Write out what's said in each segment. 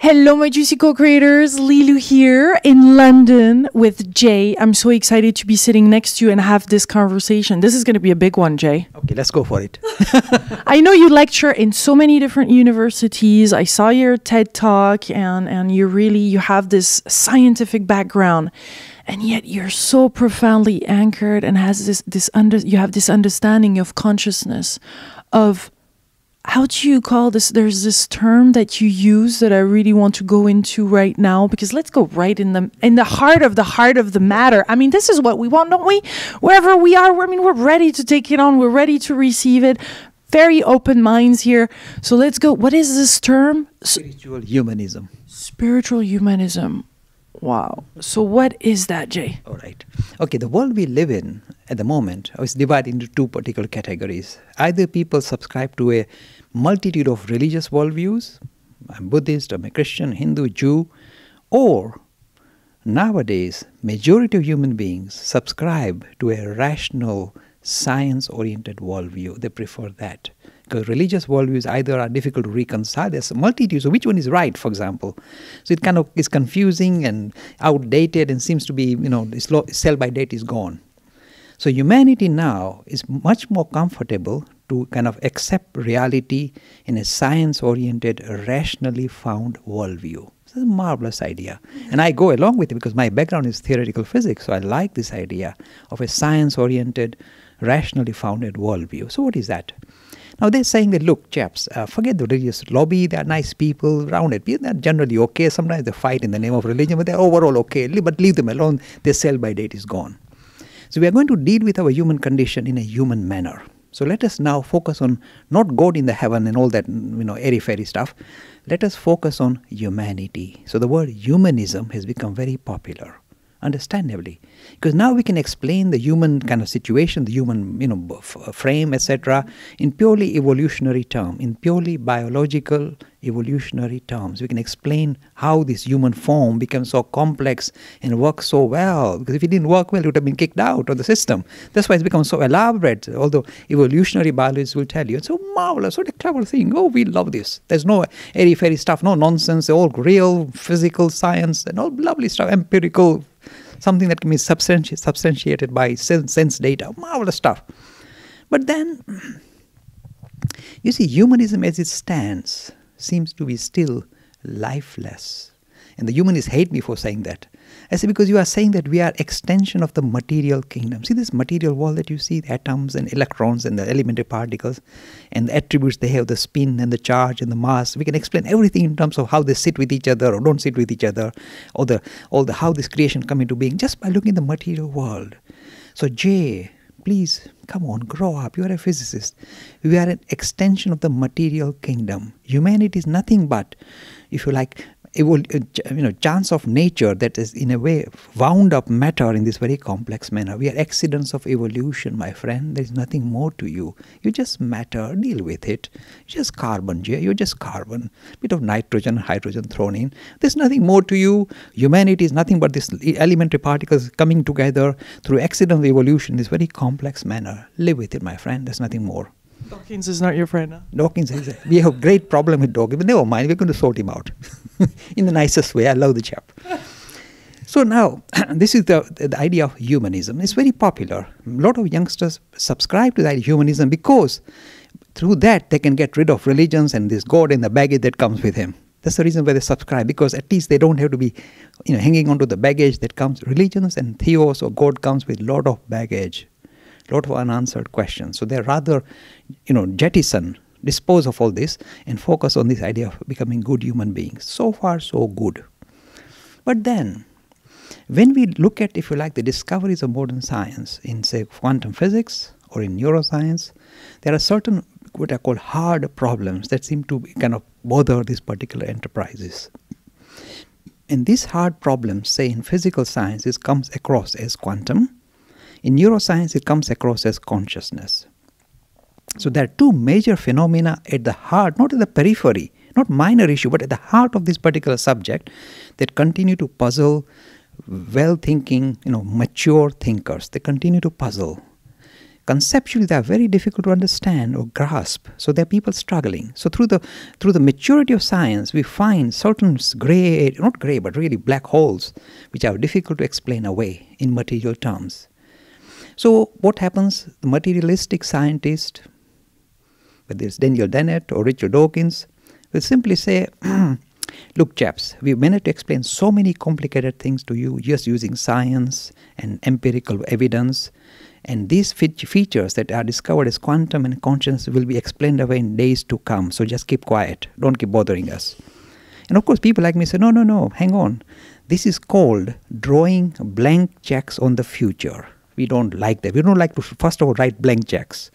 Hello, my juicy co-creators. Lilou here in London with Jay. I'm so excited to be sitting next to you and have this conversation. This is going to be a big one, Jay. Okay, let's go for it. I know you lecture in so many different universities. I saw your TED Talk and you have this scientific background. And yet you're so profoundly anchored and you have this understanding of consciousness, of how do you call this? There's this term that you use that I really want to go into right now, because let's go right in the heart of the matter. I mean, this is what we want, don't we? Wherever we are, we're ready to take it on. We're ready to receive it. Very open minds here. So let's go. What is this term? Spiritual humanism. Spiritual humanism. Wow. So what is that, Jay? All right. Okay, the world we live in at the moment is divided into two particular categories. Either people subscribe to a multitude of religious worldviews, I'm Buddhist, I'm a Christian, Hindu, Jew, or nowadays, majority of human beings subscribe to a rational, science-oriented worldview. They prefer that. Because religious worldviews either are difficult to reconcile. There's a multitude. So which one is right, for example? So it kind of is confusing and outdated and seems to be, sell by date is gone. So humanity now is much more comfortable to kind of accept reality in a science-oriented, rationally found worldview. It's a marvelous idea. And I go along with it because my background is theoretical physics. So I like this idea of a science-oriented, rationally founded worldview. So what is that? Now they're saying that, look, chaps, forget the religious lobby. They're nice people around it. They're generally okay. Sometimes they fight in the name of religion, but they're overall okay. But leave them alone. Their sell-by date is gone. So we are going to deal with our human condition in a human manner. So let us now focus on not God in the heaven and all that, airy-fairy stuff. Let us focus on humanity. So the word humanism has become very popular, understandably, because now we can explain the human kind of situation, the human, frame, etc., in purely evolutionary terms, in purely biological evolutionary terms. We can explain how this human form becomes so complex and works so well, because if it didn't work well, it would have been kicked out of the system. That's why it's become so elaborate, although evolutionary biologists will tell you, it's so marvelous, what a clever thing, oh, we love this. There's no airy-fairy stuff, no nonsense, all real physical science and all lovely stuff, empirical, something that can be substantiated by sense data, marvelous stuff. But then, you see, humanism as it stands seems to be still lifeless. And the humanists hate me for saying that. I say, because you are saying that we are extension of the material kingdom. See this material world that you see, the atoms and electrons and the elementary particles and the attributes they have, the spin and the charge and the mass. We can explain everything in terms of how they sit with each other or don't sit with each other, or how this creation come into being just by looking at the material world. So Jay, please, come on, grow up. You are a physicist. We are an extension of the material kingdom. Humanity is nothing but, if you like, chance of nature that is in a way wound up matter in this very complex manner. We are accidents of evolution, my friend. There is nothing more to you. You just matter, deal with it. You're just carbon, Jay. You're just carbon. Bit of nitrogen, hydrogen thrown in. There's nothing more to you. Humanity is nothing but this elementary particles coming together through accident of evolution in this very complex manner. Live with it, my friend. There's nothing more. Dawkins is not your friend, huh? Dawkins is we have a great problem with Dawkins, but never mind, we're going to sort him out in the nicest way. I love the chap. So now, this is the idea of humanism. It's very popular. A lot of youngsters subscribe to that humanism because through that they can get rid of religions and this God and the baggage that comes with him. That's the reason why they subscribe, because at least they don't have to be hanging on to the baggage that comes. Religions and theos or God comes with a lot of baggage. A lot of unanswered questions. So they rather, dispose of all this and focus on this idea of becoming good human beings. So far, so good. But then, when we look at, if you like, the discoveries of modern science in, say, quantum physics or in neuroscience, there are certain what are called hard problems that seem to kind of bother these particular enterprises. And these hard problems, say, in physical science, it comes across as quantum. In neuroscience, it comes across as consciousness. So there are two major phenomena at the heart, not at the periphery, not minor issue, but at the heart of this particular subject that continue to puzzle well-thinking, mature thinkers. They continue to puzzle. conceptually they are very difficult to understand or grasp. So there are people struggling. So through the maturity of science, we find certain gray, not gray, but really black holes, which are difficult to explain away in material terms. So what happens? The materialistic scientist, whether it's Daniel Dennett or Richard Dawkins, will simply say, look, chaps, we managed to explain so many complicated things to you just using science and empirical evidence. And these features that are discovered as quantum and consciousness will be explained away in days to come. So just keep quiet. Don't keep bothering us. And of course, people like me say, no, hang on. This is called drawing blank checks on the future. We don't like that. We don't like to, first of all, write blank checks.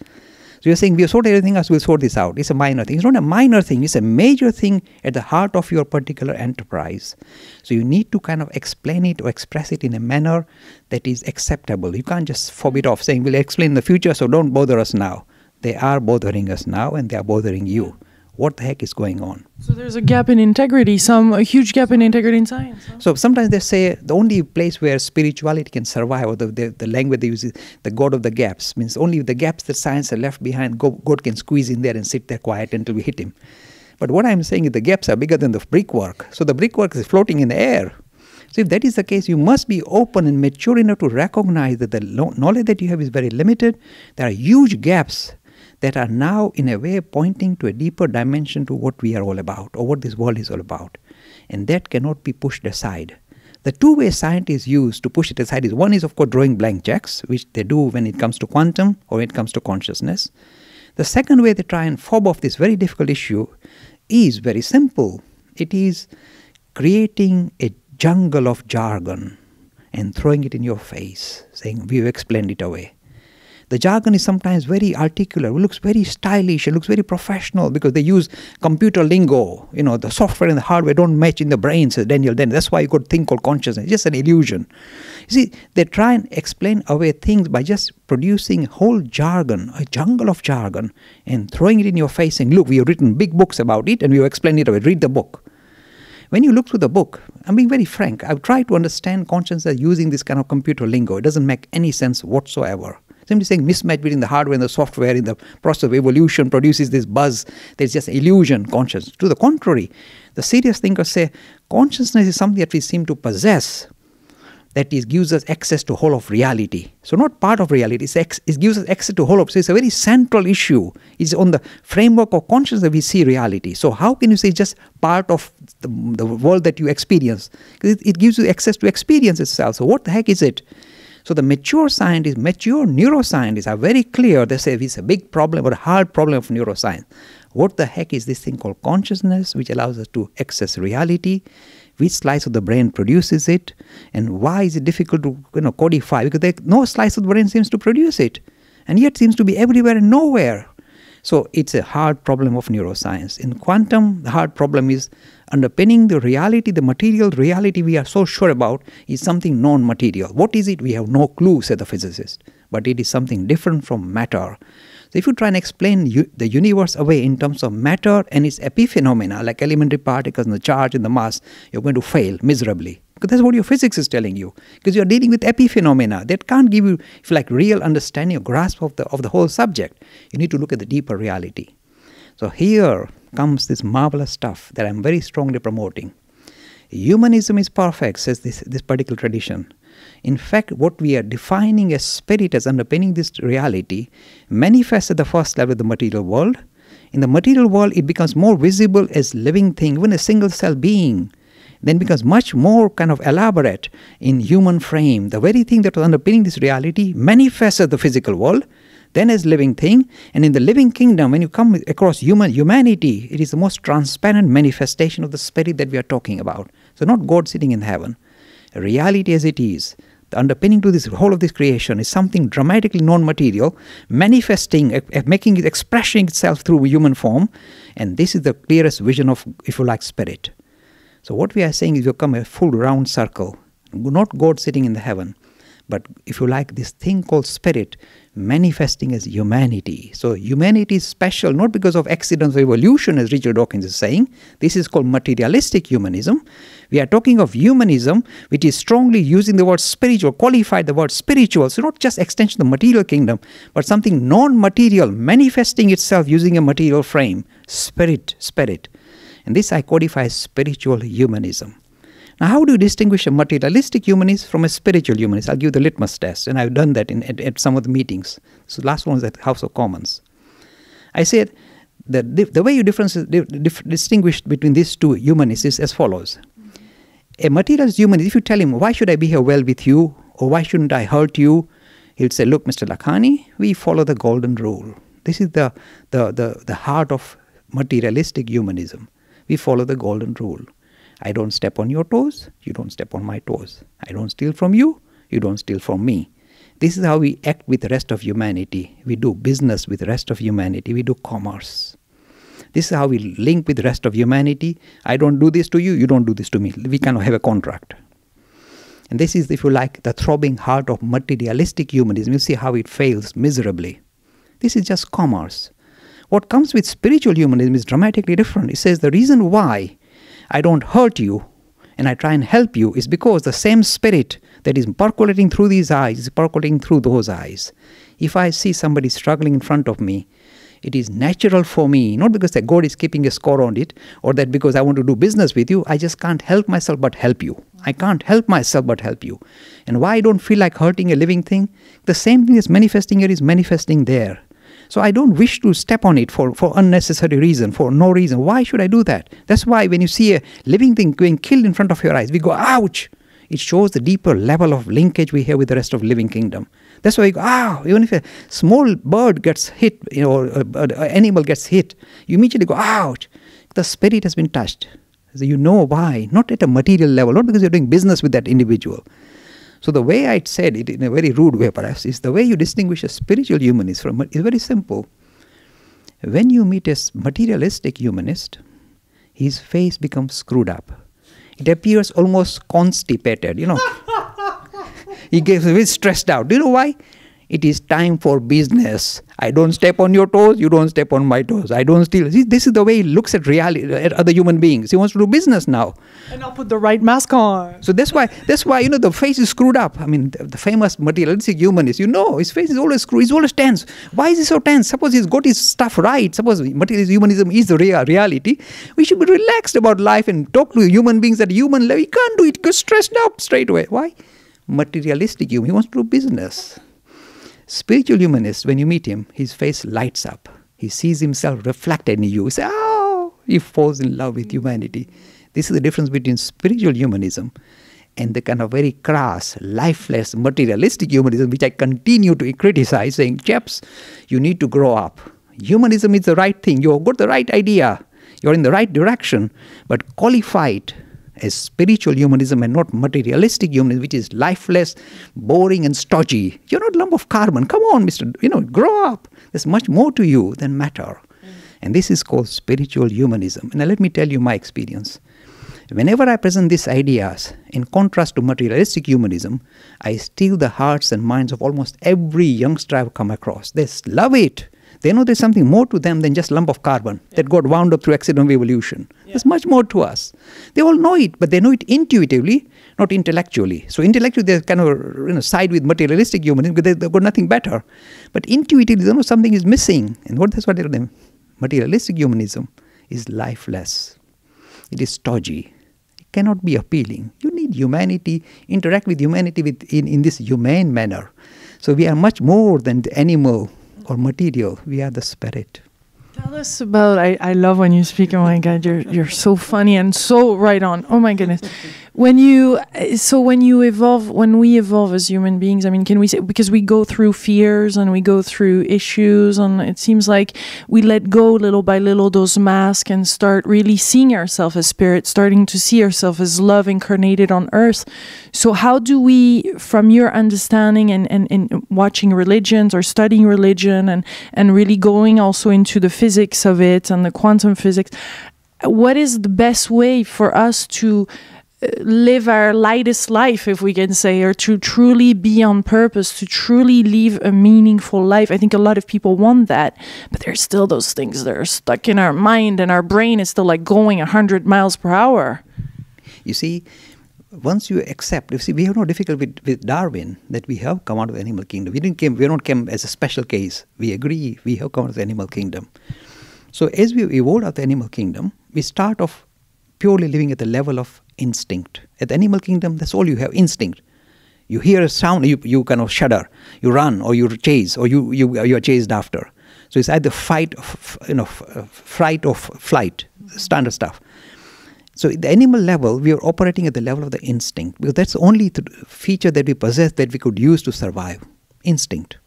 So you're saying, we'll sort everything else, we'll sort this out. It's a minor thing. It's not a minor thing. It's a major thing at the heart of your particular enterprise. So you need to kind of explain it or express it in a manner that is acceptable. You can't just fob it off saying, we'll explain in the future, so don't bother us now. They are bothering us now and they are bothering you. What the heck is going on? So there's a gap in integrity, a huge gap in integrity in science. Huh? So sometimes they say the only place where spirituality can survive, or the language they use is the God of the gaps, means only the gaps that science has left behind, God can squeeze in there and sit there quiet until we hit him. But what I'm saying is the gaps are bigger than the brickwork. So the brickwork is floating in the air. So if that is the case, you must be open and mature enough to recognize that the knowledge that you have is very limited. There are huge gaps that are now in a way pointing to a deeper dimension to what we are all about, or what this world is all about. And that cannot be pushed aside. The two ways scientists use to push it aside is, one is of course drawing blank checks, which they do when it comes to quantum or when it comes to consciousness. The second way they try and fob off this very difficult issue is very simple. It is creating a jungle of jargon and throwing it in your face, saying, we've explained it away. The jargon is sometimes very articulate, it looks very stylish, it looks very professional because they use computer lingo. You know, the software and the hardware don't match in the brain, says Daniel Dennett. That's why you got a thing called consciousness. It's just an illusion. You see, they try and explain away things by just producing whole jargon, a jungle of jargon, and throwing it in your face saying, look, we have written big books about it and we have explained it away. Read the book. When you look through the book, I'm being very frank, I've tried to understand consciousness using this kind of computer lingo. It doesn't make any sense whatsoever. Simply saying mismatch between the hardware and the software in the process of evolution produces this buzz. There's just illusion, consciousness. To the contrary, the serious thinkers say consciousness is something that we seem to possess, that is, gives us access to whole of reality. So not part of reality, it gives us access to whole of. So it's a very central issue. It's on the framework of consciousness that we see reality. So how can you say just part of the world that you experience? Because it gives you access to experience itself. So what the heck is it? So the mature scientists, mature neuroscientists are very clear. They say it's a big problem or a hard problem of neuroscience. What the heck is this thing called consciousness, which allows us to access reality? Which slice of the brain produces it? And why is it difficult to codify? Because no slice of the brain seems to produce it. And yet seems to be everywhere and nowhere. So it's a hard problem of neuroscience. In quantum, the hard problem is underpinning the reality, the material reality we are so sure about is something non-material. What is it? We have no clue, said the physicist. But it is something different from matter. So if you try and explain the universe away in terms of matter and its epiphenomena, like elementary particles and the charge and the mass, you're going to fail miserably. Because that's what your physics is telling you. Because you're dealing with epiphenomena that can't give you, if you like, real understanding or grasp of the whole subject. You need to look at the deeper reality. So here comes this marvelous stuff that I'm very strongly promoting. Humanism is perfect, says this particular tradition. In fact, what we are defining as spirit as underpinning this reality manifests at the first level of the material world. In the material world, it becomes more visible as living thing, even a single cell being. Then becomes much more kind of elaborate in human frame. The very thing that was underpinning this reality manifests as the physical world, then as living thing. And in the living kingdom, when you come across humanity, it is the most transparent manifestation of the spirit that we are talking about. So not God sitting in heaven. Reality as it is, the underpinning to this whole of this creation is something dramatically non-material, manifesting, making it, expressing itself through human form. And this is the clearest vision of, if you like, spirit. So what we are saying is you come a full round circle, not God sitting in the heaven, but if you like, this thing called spirit manifesting as humanity. So humanity is special not because of accidents or evolution, as Richard Dawkins is saying. This is called materialistic humanism. We are talking of humanism, which is strongly using the word spiritual, qualified the word spiritual. So not just extension of the material kingdom, but something non-material, manifesting itself using a material frame. Spirit. And this I codify as spiritual humanism. Now, how do you distinguish a materialistic humanist from a spiritual humanist? I'll give the litmus test, and I've done that at some of the meetings. So the last one is at House of Commons. I said that the way you distinguish between these two humanists is as follows. A materialist humanist, if you tell him, why should I behave well with you, or why shouldn't I hurt you, he'll say, look, Mr. Lakhani, we follow the golden rule. This is the heart of materialistic humanism. We follow the golden rule. I don't step on your toes, you don't step on my toes. I don't steal from you, you don't steal from me. This is how we act with the rest of humanity. We do business with the rest of humanity. We do commerce. This is how we link with the rest of humanity. I don't do this to you, you don't do this to me. We kind of have a contract. And this is, if you like, the throbbing heart of materialistic humanism. You see how it fails miserably. This is just commerce. What comes with spiritual humanism is dramatically different. It says the reason why I don't hurt you and I try and help you is because the same spirit that is percolating through these eyes is percolating through those eyes. If I see somebody struggling in front of me, it is natural for me, not because that God is keeping a score on it, or that because I want to do business with you, I just can't help myself but help you. I can't help myself but help you. And why I don't feel like hurting a living thing? The same thing is manifesting here is manifesting there. So I don't wish to step on it for unnecessary reason, for no reason. Why should I do that? That's why when you see a living thing being killed in front of your eyes, we go, ouch! It shows the deeper level of linkage we have with the rest of the living kingdom. That's why you go, even if a small bird gets hit, or an animal gets hit, you immediately go, ouch! The spirit has been touched. So you know why. Not at a material level, not because you're doing business with that individual. So the way I said it, in a very rude way perhaps, is the way you distinguish a spiritual humanist from is very simple. When you meet a materialistic humanist, his face becomes screwed up. It appears almost constipated, He gets very stressed out. Do you know why? It is time for business. I don't step on your toes, you don't step on my toes. I don't steal. See, this is the way he looks at reality, at other human beings. He wants to do business now. And I'll put the right mask on. So that's why the face is screwed up. I mean, the famous materialistic humanist, his face is always screwed. He's always tense. Why is he so tense? Suppose he's got his stuff right. Suppose materialist humanism is the reality. We should be relaxed about life and talk to human beings at human level. He can't do it. He gets stressed out straight away. Why? Materialistic human. He wants to do business. Spiritual humanist, when you meet him, his face lights up. He sees himself reflected in you. He says, he falls in love with humanity. This is the difference between spiritual humanism and the kind of very crass, lifeless, materialistic humanism, which I continue to criticize, saying, chaps, you need to grow up. Humanism is the right thing. You've got the right idea. You're in the right direction. But qualify it as spiritual humanism and not materialistic humanism, which is lifeless, boring and stodgy. You're not a lump of carbon. Come on, grow up. There's much more to you than matter. And this is called spiritual humanism. And now let me tell you my experience. Whenever I present these ideas, in contrast to materialistic humanism, I steal the hearts and minds of almost every youngster I've come across. They love it. They know there's something more to them than just lump of carbon that got wound up through accident of evolution. There's much more to us. They all know it, but they know it intuitively, not intellectually. So intellectually, they kind of side with materialistic humanism because they've got nothing better. But intuitively, they know something is missing. And that's what I tell them. Materialistic humanism is lifeless. It is stodgy. It cannot be appealing. You need humanity, interact with humanity in this humane manner. So we are much more than the animal or material. We are the spirit. Tell us about, I love when you speak. Oh my God, you're so funny and so right on. Oh my goodness. When we evolve as human beings, I mean, can we say, because we go through fears and we go through issues, and it seems like we let go little by little those masks and start really seeing ourselves as spirit, starting to see ourselves as love incarnated on earth. So how do we, from your understanding and watching religions or studying religion and really going also into the physics of it and the quantum physics, what is the best way for us to live our lightest life, if we can say, or to truly be on purpose, to truly live a meaningful life. I think a lot of people want that, but there's still those things that are stuck in our mind, and our brain is still like going 100 miles per hour. You see, once you accept, you see, we have no difficulty with Darwin that we have come out of the animal kingdom. We don't come as a special case. We agree we have come out of the animal kingdom. So as we evolved out of the animal kingdom, we start off purely living at the level of instinct. At the animal kingdom, that's all you have, instinct. You hear a sound, you kind of shudder, you run, or you chase, or you are chased after. So it's either fight, fright or flight, standard stuff. So at the animal level, we are operating at the level of the instinct, because that's the only feature that we possess that we could use to survive, instinct.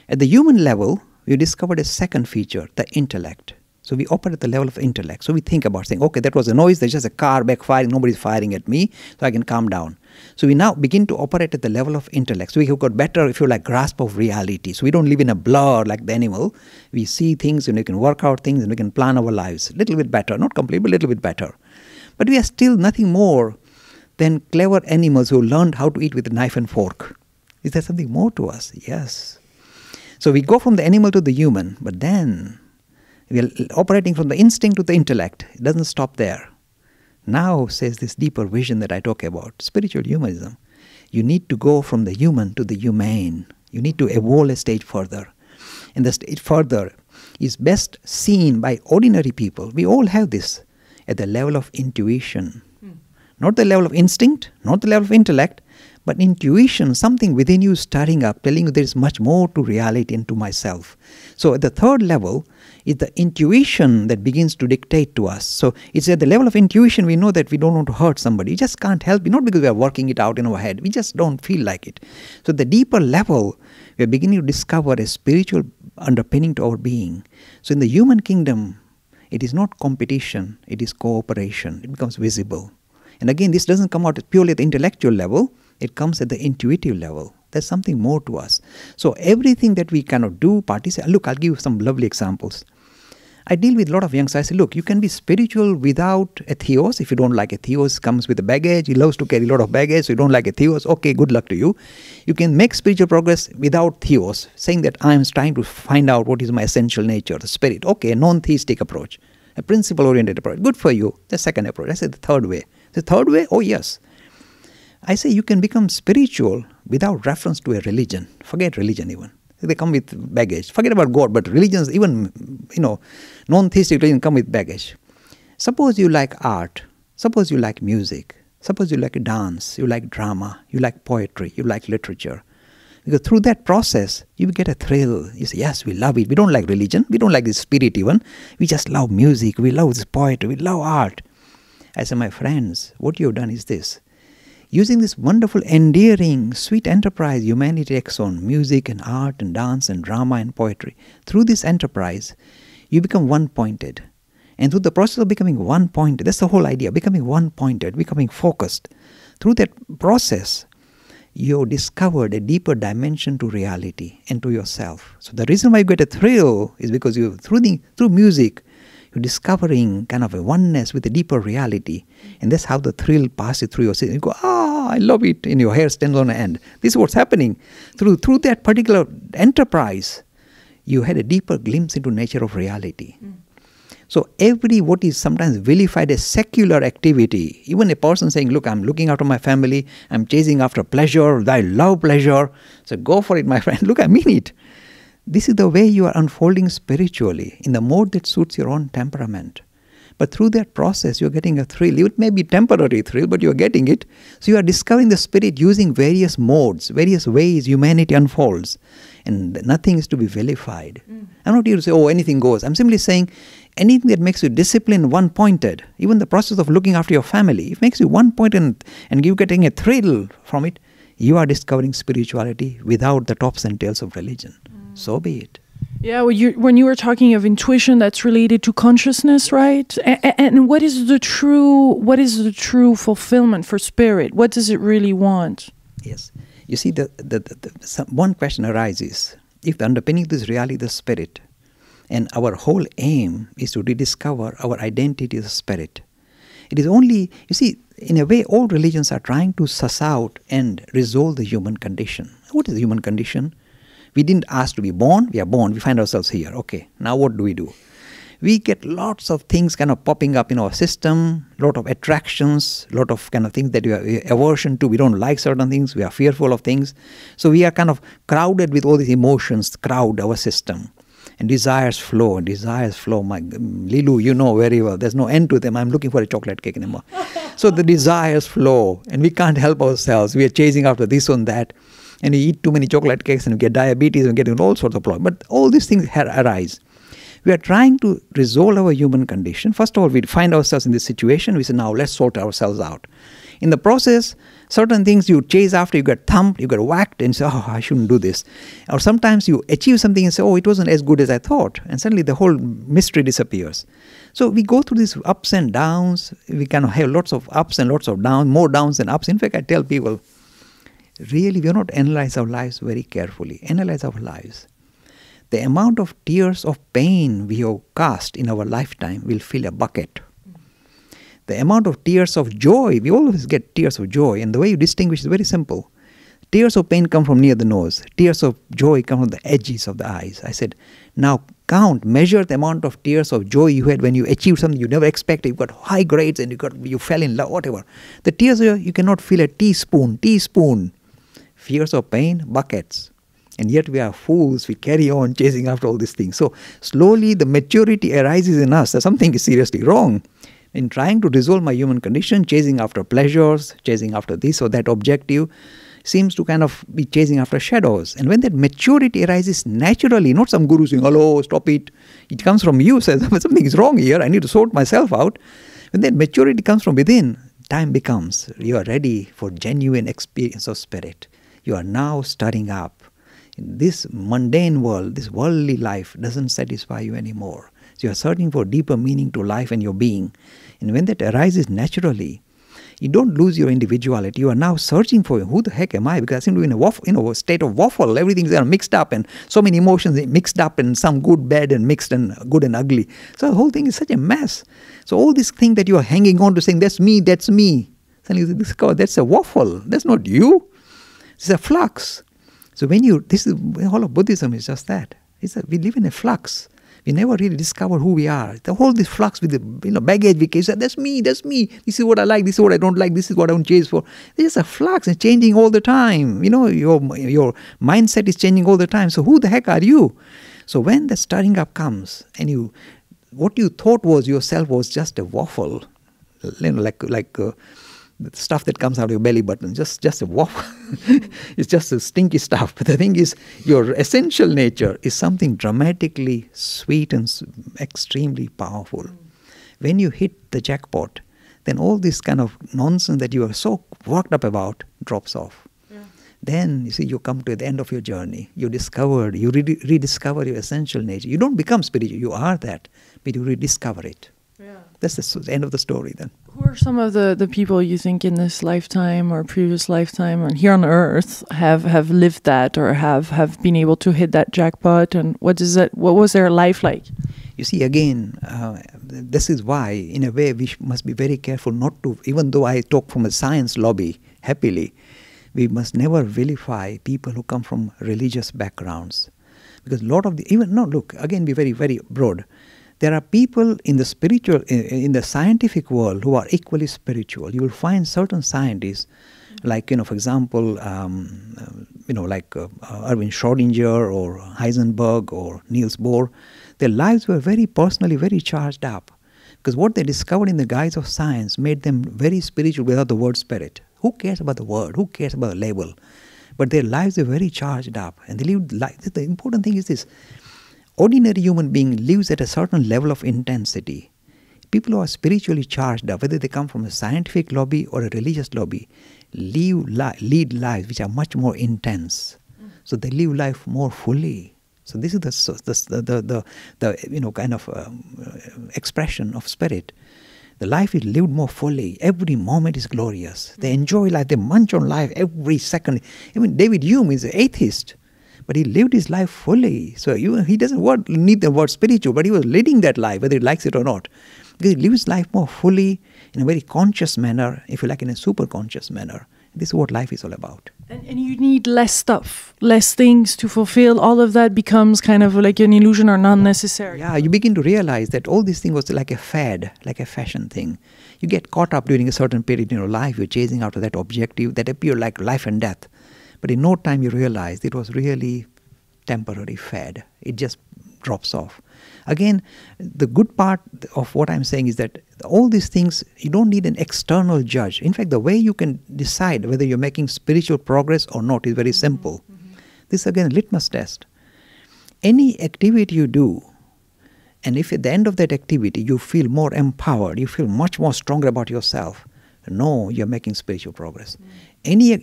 At the human level, we discovered a second feature, the intellect. So we operate at the level of intellect. So we think about saying, okay, that was a noise, there's just a car backfiring, nobody's firing at me, so I can calm down. So we now begin to operate at the level of intellect. So we have got better, if you like, grasp of reality. So we don't live in a blur like the animal. We see things and we can work out things and we can plan our lives a little bit better, not completely, but a little bit better. But we are still nothing more than clever animals who learned how to eat with a knife and fork. Is there something more to us? Yes. So we go from the animal to the human, but then we are operating from the instinct to the intellect. It doesn't stop there. Now, says this deeper vision that I talk about, spiritual humanism, you need to go from the human to the humane. You need to evolve a stage further. And the stage further is best seen by ordinary people. We all have this at the level of intuition. Not the level of instinct, not the level of intellect, but intuition, something within you stirring up, telling you there is much more to reality and to myself. So at the third level is the intuition that begins to dictate to us. So it's at the level of intuition we know that we don't want to hurt somebody. We just can't help it, not because we are working it out in our head. We just don't feel like it. So the deeper level, we are beginning to discover a spiritual underpinning to our being. So in the human kingdom, it is not competition, it is cooperation. It becomes visible. And again, this doesn't come out purely at the intellectual level, it comes at the intuitive level. There's something more to us. So everything that we cannot do, participate. Look, I'll give you some lovely examples. I deal with a lot of youngsters. I say, look, you can be spiritual without a theos. If you don't like a theos, comes with a baggage. He loves to carry a lot of baggage, so you don't like a theos. Okay, good luck to you. You can make spiritual progress without theos, saying that I am trying to find out what is my essential nature, the spirit. Okay, a non-theistic approach, a principle-oriented approach. Good for you. The second approach. I said the third way. The third way? Oh, yes. I say you can become spiritual without reference to a religion. Forget religion even. They come with baggage. Forget about God, but religions, even, non-theistic religion come with baggage. Suppose you like art. Suppose you like music. Suppose you like dance. You like drama. You like poetry. You like literature. Because through that process, you get a thrill. You say, yes, we love it. We don't like religion. We don't like the spirit even. We just love music. We love this poetry. We love art. I say, my friends, what you have done is this. Using this wonderful, endearing, sweet enterprise humanity takes on, music and art and dance and drama and poetry. Through this enterprise, you become one-pointed. And through the process of becoming one-pointed, that's the whole idea, becoming one-pointed, becoming focused. Through that process, you discovered a deeper dimension to reality and to yourself. So the reason why you get a thrill is because you, through music, you're discovering kind of a oneness with a deeper reality. And that's how the thrill passes through your system. You go, I love it, and your hair stands on end. This is what's happening. Through that particular enterprise, you had a deeper glimpse into nature of reality. So what is sometimes vilified as secular activity, even a person saying, look, I'm looking after my family, I'm chasing after pleasure, I love pleasure, so go for it, my friend. Look, I mean it. This is the way you are unfolding spiritually, in the mode that suits your own temperament. But through that process, you're getting a thrill. It may be temporary thrill, but you're getting it. So you are discovering the spirit using various modes, various ways humanity unfolds. And nothing is to be vilified. I'm not here to say, anything goes. I'm simply saying, anything that makes you disciplined, one-pointed, even the process of looking after your family, if it makes you one-pointed and you getting a thrill from it, you are discovering spirituality without the tops and tails of religion. So be it. Yeah, when you were talking of intuition, that's related to consciousness, right? And what is the true fulfillment for spirit? What does it really want? Yes. You see, one question arises. If the underpinning of this reality is the spirit, and our whole aim is to rediscover our identity as a spirit, it is only, you see, in a way, all religions are trying to suss out and resolve the human condition. What is the human condition? We didn't ask to be born. We are born. We find ourselves here. Okay, now what do? We get lots of things kind of popping up in our system, lot of attractions, lot of kind of things that we have aversion to. We don't like certain things. We are fearful of things. So we are kind of crowded with all these emotions, crowd our system. And desires flow, My Lilou, you know very well, there's no end to them. I'm looking for a chocolate cake anymore. So the desires flow, and we can't help ourselves. We are chasing after this and that. And we eat too many chocolate cakes and we get diabetes and get all sorts of problems. But all these things arise. We are trying to resolve our human condition. First of all, we find ourselves in this situation. We say, now let's sort ourselves out. In the process, certain things you chase after, you get thumped, you get whacked, and say, oh, I shouldn't do this. Or sometimes you achieve something and say, oh, it wasn't as good as I thought. And suddenly the whole mystery disappears. So we go through these ups and downs. We kind of have lots of ups and lots of downs, more downs than ups. In fact, I tell people, really, we are not analyze our lives very carefully. Analyze our lives. The amount of tears of pain we have cast in our lifetime will fill a bucket. The amount of tears of joy, we always get tears of joy, and the way you distinguish is very simple. Tears of pain come from near the nose. Tears of joy come from the edges of the eyes. I said, now measure the amount of tears of joy you had when you achieved something you never expected. You got high grades and you fell in love, whatever. The tears you cannot fill a teaspoon. Fears of pain, buckets. And yet we are fools, we carry on chasing after all these things. So slowly the maturity arises in us that something is seriously wrong. In trying to resolve my human condition, chasing after pleasures, chasing after this or that objective, seems to kind of be chasing after shadows. And when that maturity arises naturally, not some guru saying, hello, stop it. It comes from you, says, something is wrong here, I need to sort myself out. When that maturity comes from within, time becomes, you are ready for genuine experience of spirit. You are now stirring up. This mundane world, this worldly life doesn't satisfy you anymore. So you are searching for deeper meaning to life and your being. And when that arises naturally, you don't lose your individuality. You are now searching for who the heck am I? Because I seem to be in a state of waffle. Everything's mixed up and so many emotions mixed up and some good, bad and mixed and good and ugly. So the whole thing is such a mess. So all this thing that you are hanging on to saying, that's me. Suddenly you discover that's a waffle. That's not you. It's a flux. So all of Buddhism is just that. We live in a flux. We never really discover who we are. The whole this flux with the baggage we carry. That's me. This is what I like. This is what I don't like. This is what I don't chase for. There's a flux. It's changing all the time. Your mindset is changing all the time. So who the heck are you? So when the stirring up comes and what you thought was yourself was just a waffle, like the stuff that comes out of your belly button, just a waffle. It's just a stinky stuff. But the thing is, your essential nature is something dramatically sweet and extremely powerful. When you hit the jackpot, then all this kind of nonsense that you are so worked up about drops off. Yeah. Then, you see, you come to the end of your journey. You rediscover your essential nature. You don't become spiritual. You are that, but you rediscover it. Yeah. That's the end of the story then. Who are some of the people you think in this lifetime or previous lifetime and here on Earth have lived that or have been able to hit that jackpot? And what was their life like? You see, again, this is why, in a way, we must be very careful not to, even though I talk from a science lobby, happily, we must never vilify people who come from religious backgrounds. Because a lot of again, be very, very broad. There are people in the in the scientific world who are equally spiritual. You will find certain scientists, like, for example, like Erwin Schrödinger or Heisenberg or Niels Bohr. Their lives were very personally, very charged up. Because what they discovered in the guise of science made them very spiritual without the word spirit. Who cares about the word? Who cares about the label? But their lives were very charged up. And they lived life. The important thing is this. Ordinary human being lives at a certain level of intensity. People who are spiritually charged up, whether they come from a scientific lobby or a religious lobby, lead lives which are much more intense. So they live life more fully. So this is the kind of expression of spirit. The life is lived more fully. Every moment is glorious. They enjoy life. They munch on life every second. Even David Hume is an atheist. But he lived his life fully. So he doesn't need the word spiritual, but he was leading that life, whether he likes it or not. lives life more fully, in a very conscious manner, if you like, in a super conscious manner. This is what life is all about. And you need less stuff, less things to fulfill. All of that becomes kind of like an illusion or not necessary. Yeah, you begin to realize that all these things was like a fad, like a fashion thing. You get caught up during a certain period in your life, you're chasing after that objective that appear like life and death. But in no time you realize it was really temporary fad. It just drops off. Again, the good part of what I'm saying is that all these things, you don't need an external judge. In fact, the way you can decide whether you're making spiritual progress or not is very simple. This is again a litmus test. Any activity you do, and if at the end of that activity you feel more empowered, you feel much more stronger about yourself, no, you're making spiritual progress.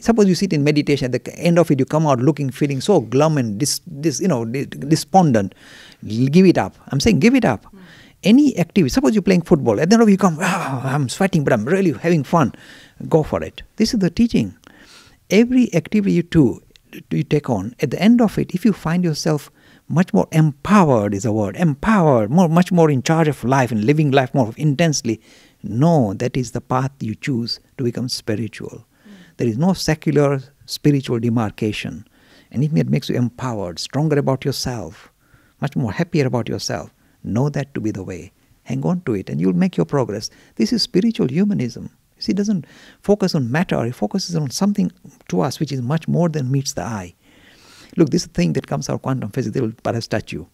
Suppose you sit in meditation, at the end of it you come out feeling so glum and despondent. Give it up. I'm saying give it up. Any activity, suppose you're playing football, at the end of it you come, I'm sweating but I'm really having fun. Go for it. This is the teaching. Every activity you take on, at the end of it, if you find yourself much more empowered is a word, empowered, much more in charge of life and living life more intensely, no, that is the path you choose to become spiritual. There is no secular spiritual demarcation. Anything that makes you empowered, stronger about yourself, much more happier about yourself, know that to be the way. Hang on to it and you'll make your progress. This is spiritual humanism. You see, it doesn't focus on matter, it focuses on something to us which is much more than meets the eye. Look, this thing that comes out of quantum physics, they will perhaps touch you.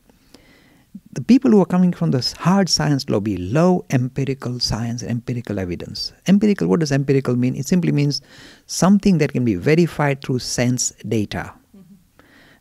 The people who are coming from the hard science lobby love empirical science, empirical evidence. Empirical, what does empirical mean? It simply means something that can be verified through sense data.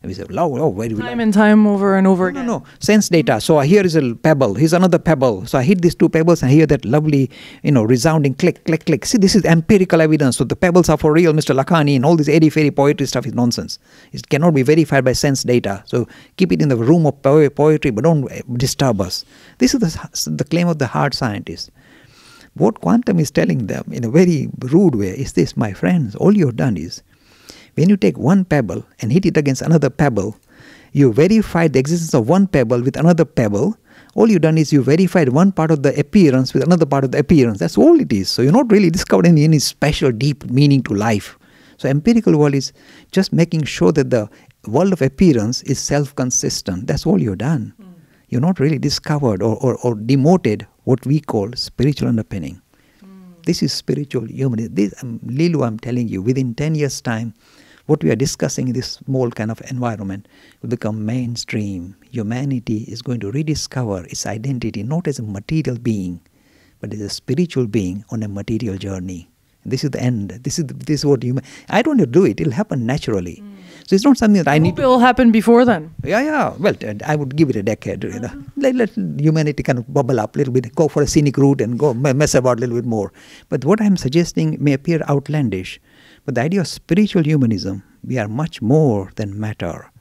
And we say, time and time over and over again. No. Sense data. So here is a pebble. Here's another pebble. So I hit these two pebbles and I hear that lovely, resounding click, click, click. See, this is empirical evidence. So the pebbles are for real, Mr. Lakhani, and all this airy-fairy poetry stuff is nonsense. It cannot be verified by sense data. So keep it in the room of poetry, but don't disturb us. This is the claim of the hard scientists. What quantum is telling them in a very rude way is this, my friends, all you've done is, when you take one pebble and hit it against another pebble, you verify the existence of one pebble with another pebble. All you've done is you verified one part of the appearance with another part of the appearance. That's all it is. So you're not really discovering any special deep meaning to life. So empirical world is just making sure that the world of appearance is self-consistent. That's all you've done. You're not really discovered or demoted what we call spiritual underpinning. This is spiritual humanism. Lilou, I'm telling you, within 10 years' time, what we are discussing in this small kind of environment will become mainstream. Humanity is going to rediscover its identity not as a material being, but as a spiritual being on a material journey. This is the end. This is what I don't have to do it. It'll happen naturally. So it's not something that I need to... It will happen before then. Yeah. Well, I would give it a decade. Let humanity kind of bubble up a little bit, go for a scenic route and go mess about a little bit more. But what I'm suggesting may appear outlandish. But the idea of spiritual humanism, we are much more than matter.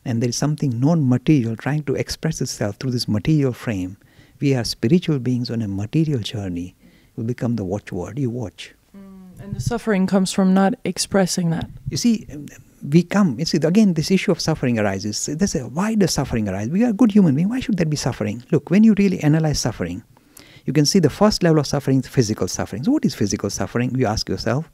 And there is something non-material trying to express itself through this material frame. We are spiritual beings on a material journey. Will become the watchword. You watch. And the suffering comes from not expressing that. You see, again, this issue of suffering arises. They say, why does suffering arise? We are good human beings. Why should there be suffering? Look, when you really analyze suffering, you can see the first level of suffering is physical suffering. So what is physical suffering? You ask yourself.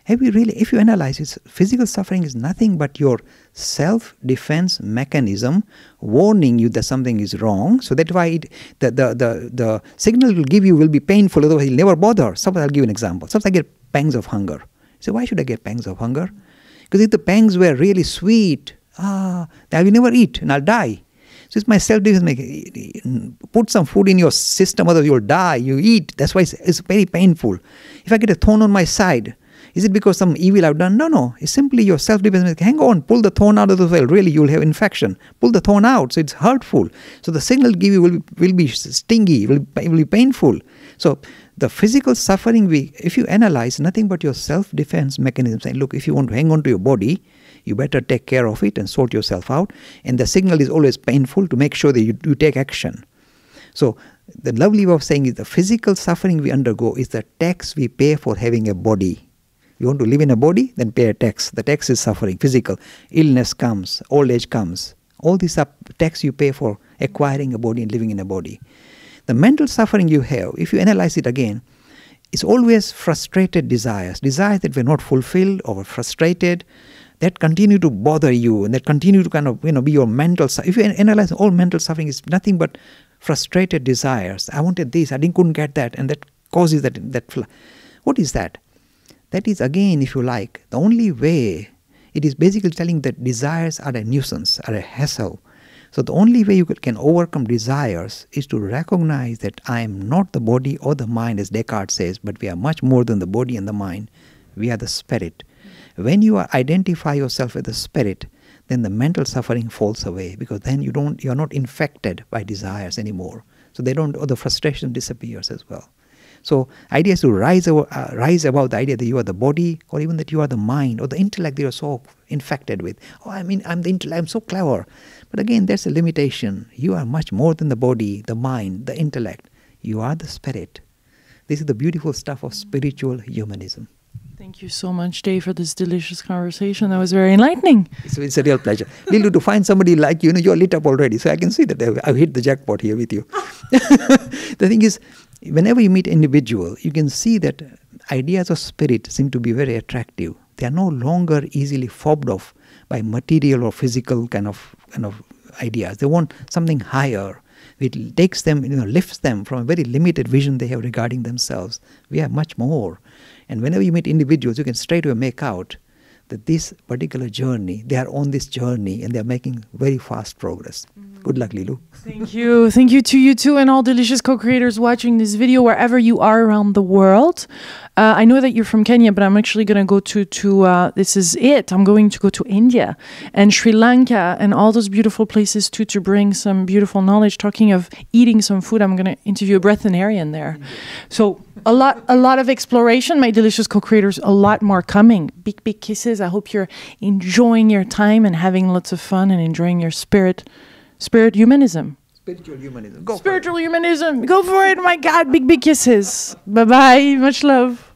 If you analyze it, physical suffering is nothing but your self-defense mechanism warning you that something is wrong. So that's why the signal it will give you will be painful, otherwise you'll never bother. Suppose I'll give you an example. Suppose I get pangs of hunger. So why should I get pangs of hunger? Because if the pangs were really sweet, I will never eat and I'll die. So it's my self-defense. Put some food in your system, otherwise you'll die. You eat. That's why it's very painful. If I get a thorn on my side, is it because some evil I've done? No. It's simply your self-defense. Hang on, pull the thorn out of the well. Really, you'll have infection. Pull the thorn out. So it's hurtful. So the signal give you will be stingy, will be painful. So the physical suffering, if you analyze, nothing but your self-defense mechanism. Saying, look, if you want to hang on to your body, you better take care of it and sort yourself out. And the signal is always painful to make sure that you take action. So the lovely way of saying is the physical suffering we undergo is the tax we pay for having a body. You want to live in a body, then pay a tax. The tax is suffering, physical. Illness comes, old age comes. All these are tax you pay for acquiring a body and living in a body. The mental suffering you have, if you analyze it again, it's always frustrated desires that were not fulfilled or were frustrated, that continue to bother you and that continue to kind of, be your mental suffering. If you analyze all mental suffering, is nothing but frustrated desires. I wanted this, couldn't get that, and that causes that. What is that? That is, again, if you like, the only way. It is basically telling that desires are a nuisance, are a hassle. So the only way you can overcome desires is to recognize that I am not the body or the mind, as Descartes says, but we are much more than the body and the mind. We are the spirit. When you identify yourself as the spirit, then the mental suffering falls away, because then you are not infected by desires anymore. So or the frustration disappears as well. So idea is to rise above the idea that you are the body, or even that you are the mind or the intellect that you are so infected with. Oh, I'm the intellect, I'm so clever. But again, there's a limitation. You are much more than the body, the mind, the intellect. You are the spirit. This is the beautiful stuff of spiritual humanism. Thank you so much, Dave, for this delicious conversation. That was very enlightening. It's a real pleasure. Lilou, to find somebody like you, you're lit up already, so I can see that I've hit the jackpot here with you. The thing is, whenever you meet an individual, you can see that ideas of spirit seem to be very attractive. They are no longer easily fobbed off by material or physical kind of ideas. They want something higher. It takes them, lifts them from a very limited vision they have regarding themselves. We have much more. And whenever you meet individuals, you can straight away make out that this particular journey, they are on this journey and they are making very fast progress. Good luck, Lilou. Thank you. Thank you to you too, and all delicious co-creators watching this video wherever you are around the world. I know that you're from Kenya, but I'm actually going to go to this is it. I'm going to go to India and Sri Lanka and all those beautiful places too, to bring some beautiful knowledge. Talking of eating some food, I'm going to interview a breatharian there. So a lot of exploration, my delicious co-creators, a lot more coming. Big, big kisses. I hope you're enjoying your time and having lots of fun and enjoying your spirit humanism. Spiritual humanism. Spiritual humanism. Go for it. Oh my God. Big, big kisses. Bye-bye. Much love.